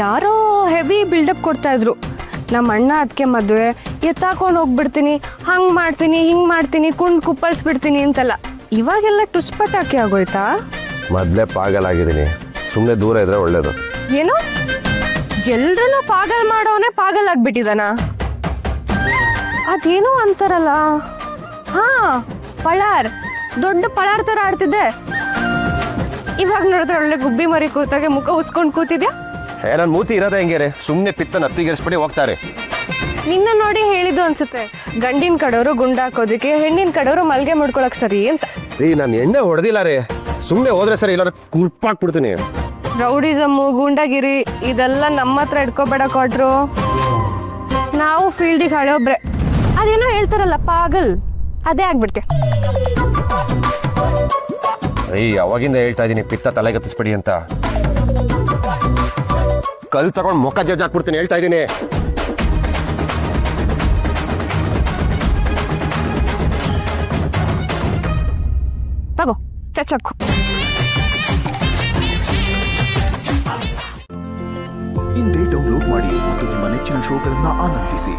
ಯಾರೋ heavy build up ಕೊಡ್ತಾ ಇದ್ರು. ನಮ್ಮ ಅಣ್ಣ ಅದಕ್ಕೆ ಮದುವೆ ಎತ್ತಾಕೊಂಡು ಹೋಗ್ಬಿಡ್ತೀನಿ, ಹಂಗೆ ಮಾಡ್ತೀನಿ ಹಿಂಗೆ ಮಾಡ್ತೀನಿ ಕುಪ್ಪಳಿಸ್ಬಿಡ್ತೀನಿ ಅಂತೆಲ್ಲ. ಇವಾಗೆಲ್ಲ ಟುಸ್ಪಟಾಕಿ ಆಗೋಯ್ತಾ? ಮೊದಲೇ ಪಾಗಲಾಗಿದ್ದೀನಿ, ಸುಮ್ಮನೆ ದೂರ ಇದ್ರೆ ಒಳ್ಳೇದು. ಏನು ಎಲ್ರನ್ನ ಪಾಗಲ್ ಮಾಡೋನೆ ಪಾಗಲ್ ಆಗ್ಬಿಟ್ಟಿದಾನ? ಅದೇನೋ ಅಂತಾರಲ್ಲ, ಹಾ ಪಳಾರ್, ದೊಡ್ಡ ಪಳಾರ್ ಥರ ಆಡ್ತಿದ್ದೆ. ಇವಾಗ ನೋಡಿದ್ರೆ ಒಳ್ಳೆ ಗುಬ್ಬಿ ಮರಿ ಕೂತಾಗೆ ಮುಖ ಉಚ್ಕೊಂಡು ಕೂತಿದ್ಯಾ. ನನ್ನ ಮೂತಿ ಇರೋದೇ ಹೆಂಗೆ, ಸುಮ್ಮನೆ ಪಿತ್ತ ನತ್ತಿಗೆರಿಸ್ಬಿಟ್ಟು ಹೋಗ್ತಾರೆ. ನಿನ್ನ ನೋಡಿ ಹೇಳಿದ್ದು ಅನ್ಸುತ್ತೆ, ಗಂಡಿನ ಕಡೆಯವರು ಗುಂಡಾಕೋದಕ್ಕೆ, ಹೆಣ್ಣಿನ ಕಡೆಯವರು ಮಲ್ಗೆ ಮುಡ್ಕೊಳಕ್ ಸರಿ ಅಂತ. ನಾನು ಎಣ್ಣೆ ಹೊಡೆದಿಲ್ಲ ರೀ, ಸುಮ್ಮನೆ ಹೋದ್ರೆ ಸರಿ, ಇಲ್ಲಾರ ಕುಲ್ಪಾಕ್ಬಿಡ್ತೀನಿ. ರೌಡಿಸಮ್ಮು ಗೂಂಡಾಗಿರಿ ಇದೆಲ್ಲ ನಮ್ಮ ಹತ್ರ ಇಟ್ಕೋಬೇಡ ಕೊಟ್ರು. ನಾವು ಫೀಲ್ಡಿಗೆ ಹಳೊಬ್ರೆ. ಅದೇನೋ ಹೇಳ್ತಾರಲ್ಲ ಪಾಗಲ್, ಅದೇ ಆಗ್ಬಿಡ್ತೆ. ಅವಾಗಿಂದ ಹೇಳ್ತಾ ಇದ್ದೀನಿ ಪಿತ್ತ ತಲೆಗತ್ತಿಸ್ಬಿಡಿ ಅಂತ. ಕಲ್ ತಗೊಂಡು ಮುಖ ಜಜ್ಜ್ ಹಾಕ್ಬಿಡ್ತೀನಿ, ಹೇಳ್ತಾ ಇದ್ದೀನಿ. ತಗೋ ಚಚ್ಚಕ್ಕು. ಇಂದೇ ಡೌನ್ಲೋಡ್ ಮಾಡಿ ಮತ್ತು ನಿಮ್ಮ ನೆಚ್ಚಿನ ಶೋಗಳನ್ನು ಆನಂದಿಸಿ.